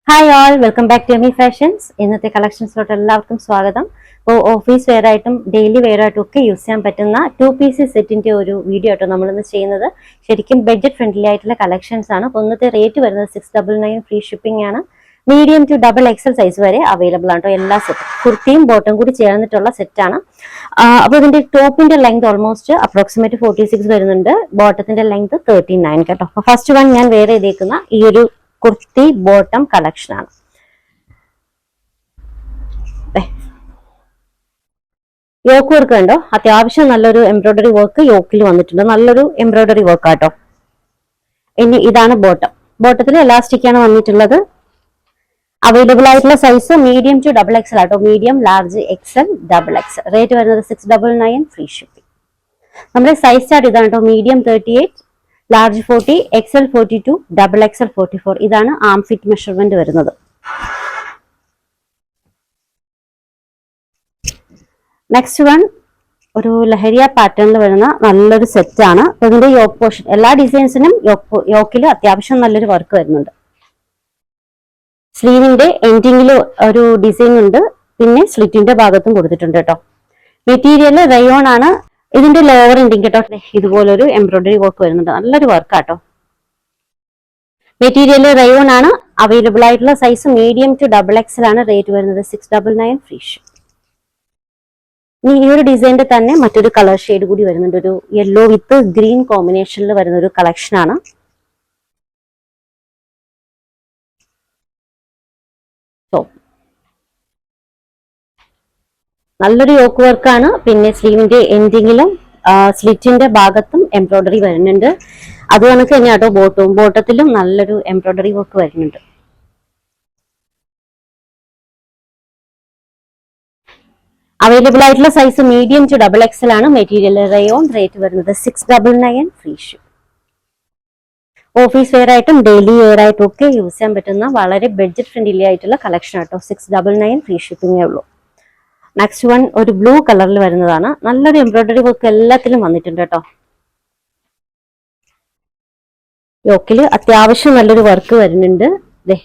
Hi all, welcome back to Emi fashions. ഇന്നത്തെ കളക്ഷൻസിലോട്ട് എല്ലാവർക്കും സ്വാഗതം. അപ്പോൾ ഓഫീസ് വെയർ ആയിട്ടും ഡെയിലി വെയർ ആയിട്ടും ഒക്കെ യൂസ് ചെയ്യാൻ പറ്റുന്ന 2 പീസ് സെറ്റിന്റെ ഒരു വീഡിയോ ആട്ടോ നമ്മളിന്ന് ചെയ്യുന്നത്. ശരിക്കും ബഡ്ജറ്റ് ഫ്രണ്ട്ലി ആയിട്ടുള്ള കളക്ഷൻസ് ആണ്. അപ്പോൾ ഇന്നത്തെ റേറ്റ് വരുന്നത് 699 ഫ്രീ ഷിപ്പിംഗ് ആണ്. Medium to double XL size വരെ അവൈലബിൾ ആണ്. എല്ലാ സെറ്റും കുർത്തിയും ബോട്ടും കൂടി ചേർന്നിട്ടുള്ള സെറ്റാണ്. അപ്പോൾ ഇതിന്റെ ടോപ്പിന്റെ ലെങ്ത് ഓൾമോസ്റ്റ് അപ്രോക്സിമേറ്റ് 46 വരുന്നുണ്ട്. ബോട്ടത്തിന്റെ ലെങ്ത് 39 കേട്ടോ. അപ്പോൾ ഫസ്റ്റ് വൺ ഞാൻ വെയർ ചെയ്തേക്കുന്ന ഈ ഒരു കുർത്തി ബോട്ടം കളക്ഷൻ ആണ്. യോക്ക് വർക്ക് കണ്ടോ, അത്യാവശ്യം നല്ലൊരു എംബ്രോയിഡറി വർക്ക് യോക്കിൽ വന്നിട്ടുണ്ട്. നല്ലൊരു എംബ്രോയിഡറി വർക്ക് ആട്ടോ. ഇനി ഇതാണ് ബോട്ടം. ബോട്ടത്തിൽ എലാസ്റ്റിക് ആണ് വന്നിട്ടുള്ളത്. അവൈലബിൾ ആയിട്ടുള്ള size medium to double XL ആട്ടോ. Medium, large, XL, double XL. Rate വരുന്നത് 699 ഫ്രീ ഷിപ്പിംഗ്. നമ്മുടെ സൈസ് ചാർട്ട് ഇതാണ് കേട്ടോ. Medium 38, large 40, XL 42, double XL 44. ഇതാണ് ആം ഫിറ്റ് മെഷർമെന്റ് വരുന്നത്. നെക്സ്റ്റ് വൺ ഒരു ലഹരിയ പാറ്റേണിൽ വരുന്ന നല്ലൊരു സെറ്റ് ആണ്. ഇതിന്റെ യോക്ക് പോർഷൻ എല്ലാ ഡിസൈൻസിനും യോക്കിൽ അത്യാവശ്യം നല്ലൊരു വർക്ക് വരുന്നുണ്ട്. സ്ലീവിന്റെ എൻഡിങ്ങിൽ ഒരു ഡിസൈൻ ഉണ്ട്, പിന്നെ സ്ലിറ്റിന്റെ ഭാഗത്തും കൊടുത്തിട്ടുണ്ട് കേട്ടോ. മെറ്റീരിയൽ റയോൺ ആണ്. ഇതിന്റെ ലോവർ എൻഡിങ് കേട്ടോ ഇതുപോലൊരു എംബ്രോയിഡറി വർക്ക് വരുന്നുണ്ട്. നല്ലൊരു വർക്ക് ആട്ടോ. മെറ്റീരിയൽ റയോൺ ആണ്. അവൈലബിൾ ആയിട്ടുള്ള size medium to double XL ആണ്. റേറ്റ് വരുന്നത് 699 ഫ്രീ ഷിപ്പിംഗ്. ഇനി ഈ ഒരു ഡിസൈനിന്റെ തന്നെ മറ്റൊരു കളർ ഷെയ്ഡ് കൂടി വരുന്നുണ്ട്. ഒരു യെല്ലോ വിത്ത് ഗ്രീൻ കോമ്പിനേഷനിൽ വരുന്ന ഒരു കളക്ഷൻ ആണ്. നല്ലൊരു യോക്ക് വർക്കാണ്. പിന്നെ സ്ലീവിന്റെ എൻഡിങ്ങിലും സ്ലിറ്റിന്റെ ഭാഗത്തും എംബ്രോയിഡറി വരുന്നുണ്ട്. അത് കണക്ക് തന്നെയാട്ടോ ബോട്ടത്തിലും നല്ലൊരു എംബ്രോയിഡറി വർക്ക് വരുന്നുണ്ട്. അവൈലബിൾ ആയിട്ടുള്ള size medium to double XL ആണ്. Material rayon. റേറ്റ് വരുന്നത് 699 ഫ്രീ ഷിപ്പ്. ഓഫീസ് വെയർ ആയിട്ടും ഡെയിലി വെയർ ആയിട്ടും ഒക്കെ യൂസ് ചെയ്യാൻ പറ്റുന്ന വളരെ ബഡ്ജറ്റ് ഫ്രണ്ട്ലി ആയിട്ടുള്ള കളക്ഷൻ ആട്ടോ. 699 ഫ്രീ ഷിപ്പിംഗേ ഉള്ളൂ. നെക്സ്റ്റ് വൺ ഒരു ബ്ലൂ കളറിൽ വരുന്നതാണ്. നല്ലൊരു എംബ്രോയിഡറി വർക്ക് എല്ലാത്തിലും വന്നിട്ടുണ്ട് കേട്ടോ. യോക്കിൽ അത്യാവശ്യം നല്ലൊരു വർക്ക് വരുന്നുണ്ട്.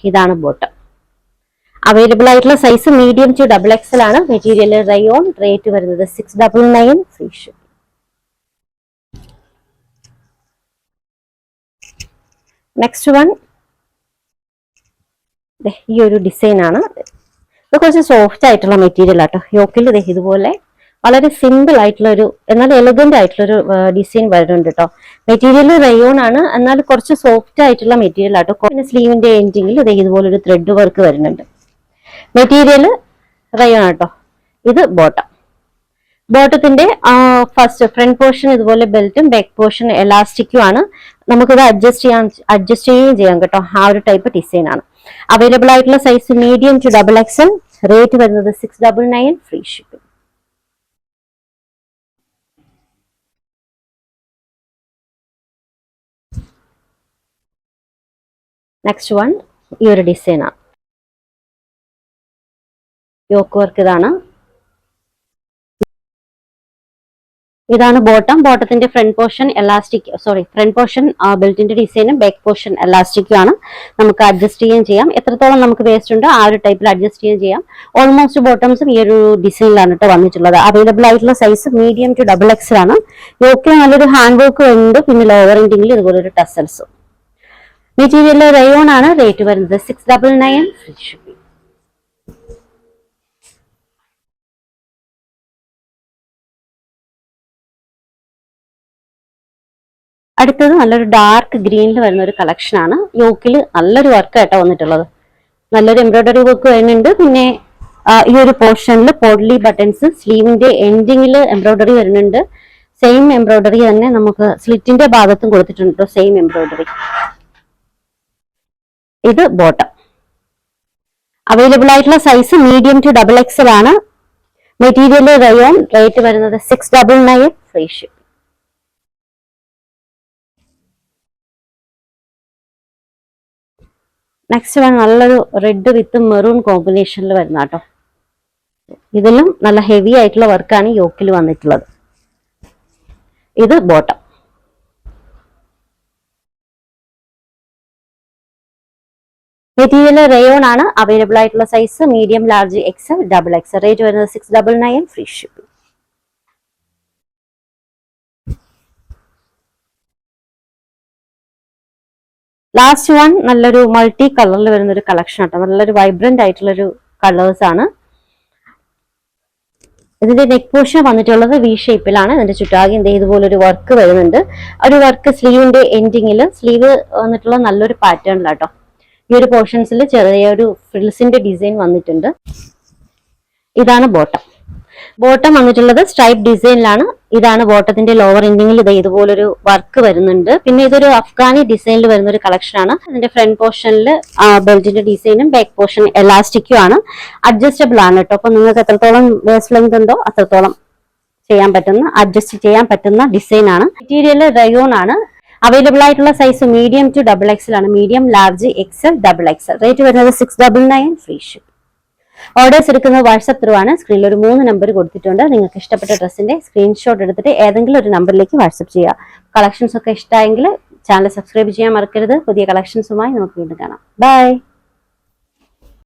ഇതാണ് ബോട്ടം. അവൈലബിൾ ആയിട്ടുള്ള size medium to double XL ആണ്. Material rayon. റേറ്റ് വരുന്നത് 699 ഫ്രീ ഷിപ്പ്. നെക്സ്റ്റ് വൺ ഈ ഒരു ഡിസൈൻ ആണ്. ഇത് കുറച്ച് സോഫ്റ്റ് ആയിട്ടുള്ള മെറ്റീരിയൽ ആട്ടോ. യോക്കിൽ ഇതുപോലെ വളരെ സിമ്പിൾ ആയിട്ടുള്ള ഒരു എന്നാൽ എലഗന്റ് ആയിട്ടുള്ള ഒരു ഡിസൈൻ വരുന്നുണ്ട് കേട്ടോ. മെറ്റീരിയൽ റയോൺ ആണ്, എന്നാൽ കുറച്ച് സോഫ്റ്റ് ആയിട്ടുള്ള മെറ്റീരിയൽ ആട്ടോ. പിന്നെ സ്ലീവിന്റെ എൻഡിങ്ങിൽ ഇതുപോലെ ഒരു ത്രെഡ് വർക്ക് വരുന്നുണ്ട്. മെറ്റീരിയൽ റയോൺ ആട്ടോ. ഇത് ബോട്ടം. ബോട്ടത്തിന്റെ ഫസ്റ്റ് ഫ്രണ്ട് പോർഷൻ ഇതുപോലെ ബെൽറ്റും ബാക്ക് പോർഷൻ എലാസ്റ്റിക്കും ആണ്. നമുക്കിത് അഡ്ജസ്റ്റ് ചെയ്യുകയും ചെയ്യാം കേട്ടോ. ആ ഒരു ടൈപ്പ് ഡിസൈൻ ആണ്. അവൈലബിൾ ആയിട്ടുള്ള size medium to double XL. Rate വരുന്നത് 699 ഫ്രീ ഷിപ്പിംഗ്. നെക്സ്റ്റ് വൺ ഈ ഒരു ഡിസൈൻ ആണ്. യോക്ക് വർക്ക് ഇതാണ് ബോട്ടം. ബോട്ടത്തിന്റെ ഫ്രണ്ട് പോർഷൻ ഫ്രണ്ട് പോർഷൻ ബെൽറ്റിന്റെ ഡിസൈനും ബാക്ക് പോർഷൻ എലാസ്റ്റിക്കും ആണ്. നമുക്ക് അഡ്ജസ്റ്റ് ചെയ്യുകയും ചെയ്യാം. എത്രത്തോളം നമുക്ക് വേസ്റ്റ് ഉണ്ടോ ആ ഒരു ടൈപ്പിൽ അഡ്ജസ്റ്റ് ചെയ്യുകയും ചെയ്യാം. ഓൾമോസ്റ്റ് ബോട്ടംസും ഈ ഒരു ഡിസൈനിലാണ് കേട്ടോ വന്നിട്ടുള്ളത്. അവൈലബിൾ ആയിട്ടുള്ള size medium to double XL ആണ്. യോക്കിൽ നല്ലൊരു ഹാൻഡ് വർക്ക് ഉണ്ട്. പിന്നെ ലോവർ എൻഡിങ്ങിൽ ഇതുപോലെ ഒരു ടസൽസും. മെറ്റീരിയൽ റയോൺ ആണ്. റേറ്റ് വരുന്നത് 699 ഫ്രീ ഷിപ്പിംഗ്. അടുത്തത് നല്ലൊരു ഡാർക്ക് ഗ്രീനിൽ വരുന്ന ഒരു കളക്ഷൻ ആണ്. യോക്കിൽ നല്ലൊരു വർക്ക് ആയിട്ടാണ് വന്നിട്ടുള്ളത്. നല്ലൊരു എംബ്രോയിഡറി വർക്ക് വരുന്നുണ്ട്. പിന്നെ ഈ ഒരു പോർഷനിൽ പോഡ്ലി ബട്ടൺസ്, സ്ലീവിന്റെ എൻഡിങ്ങിൽ എംബ്രോയിഡറി വരുന്നുണ്ട്. സെയിം എംബ്രോയിഡറി തന്നെ നമുക്ക് സ്ലിറ്റിന്റെ ഭാഗത്തും കൊടുത്തിട്ടുണ്ട്. Same embroidery. ഇത് ബോട്ടം. അവൈലബിൾ ആയിട്ടുള്ള size medium to double XL ആണ്. Material rayon. റേറ്റ് വരുന്നത് 699 ഫ്രീ ഷിപ്പ്. നെക്സ്റ്റ് വൺ നല്ലൊരു റെഡ് വിത്ത് മെറൂൺ കോമ്പിനേഷനിൽ വരുന്ന കേട്ടോ. ഇതിലും നല്ല ഹെവി ആയിട്ടുള്ള വർക്കാണ് യോക്കിൽ വന്നിട്ടുള്ളത്. ഇത് ബോട്ടം. മെറ്റീരിയൽ റയോൺ ആണ്. അവൈലബിൾ ആയിട്ടുള്ള size medium, large, XL, double XL. Rate വരുന്നത് 699, ഫ്രീ ഷിപ്പിംഗ്. ലാസ്റ്റ് വൺ നല്ലൊരു മൾട്ടി കളറിൽ വരുന്ന ഒരു കളക്ഷൻ ആട്ടോ. നല്ലൊരു വൈബ്രന്റ് ആയിട്ടുള്ളൊരു കളേഴ്സ് ആണ്. ഇതിന്റെ നെക്ക് പോർഷൻ വന്നിട്ടുള്ളത് വി ഷേപ്പിലാണ്. ഇതിന്റെ ചുറ്റാകെ ഇതുപോലെ ഒരു വർക്ക് വരുന്നുണ്ട്. ഒരു വർക്ക് സ്ലീവിന്റെ എൻഡിങ്ങിൽ, സ്ലീവ് വന്നിട്ടുള്ള നല്ലൊരു പാറ്റേണിലാട്ടോ. ഈ ഒരു പോർഷൻസിൽ ചെറിയൊരു ഫ്രിൽസിന്റെ ഡിസൈൻ വന്നിട്ടുണ്ട്. ഇതാണ് ബോട്ടം. ബോട്ടം വന്നിട്ടുള്ളത് സ്ട്രൈപ്പ് ഡിസൈനിലാണ്. ഇതാണ് ബോട്ടത്തിന്റെ ലോവർ എൻഡിങ്ങിൽ ഇതുപോലൊരു വർക്ക് വരുന്നുണ്ട്. പിന്നെ ഇതൊരു അഫ്ഗാനി ഡിസൈനിൽ വരുന്ന ഒരു കളക്ഷൻ ആണ്. ഇതിന്റെ ഫ്രണ്ട് പോർഷനിൽ ബെൽറ്റിന്റെ ഡിസൈനും ബാക്ക് പോർഷൻ എലാസ്റ്റിക്കും ആണ്. അഡ്ജസ്റ്റബിൾ ആണ് കേട്ടോ. അപ്പൊ നിങ്ങൾക്ക് എത്രത്തോളം വേസ്റ്റ് ലെങ്ത് ഉണ്ടോ അത്രത്തോളം അഡ്ജസ്റ്റ് ചെയ്യാൻ പറ്റുന്ന ഡിസൈൻ ആണ്. മെറ്റീരിയൽ റയോൺ ആണ്. അവൈലബിൾ ആയിട്ടുള്ള size medium to double XL ആണ്. Medium, large, XL, double XL. Rate വരുന്നത് 699, ഫ്രീ ഷിപ്പ്. ഓർഡേഴ്സ് എടുക്കുന്നത് വാട്സ്ആപ്പ് ത്രൂ ആണ്. സ്ക്രീനിൽ ഒരു 3 നമ്പർ കൊടുത്തിട്ടുണ്ട്. നിങ്ങൾക്ക് ഇഷ്ടപ്പെട്ട ഡ്രസ്സിന്റെ സ്ക്രീൻഷോട്ട് എടുത്തിട്ട് ഏതെങ്കിലും ഒരു നമ്പറിലേക്ക് വാട്സ്ആപ്പ് ചെയ്യുക. കളക്ഷൻസ് ഒക്കെ ഇഷ്ടമായെങ്കിൽ ചാനൽ സബ്സ്ക്രൈബ് ചെയ്യാൻ മറക്കരുത്. പുതിയ കളക്ഷൻസുമായി നമുക്ക് വീണ്ടും കാണാം. ബൈ.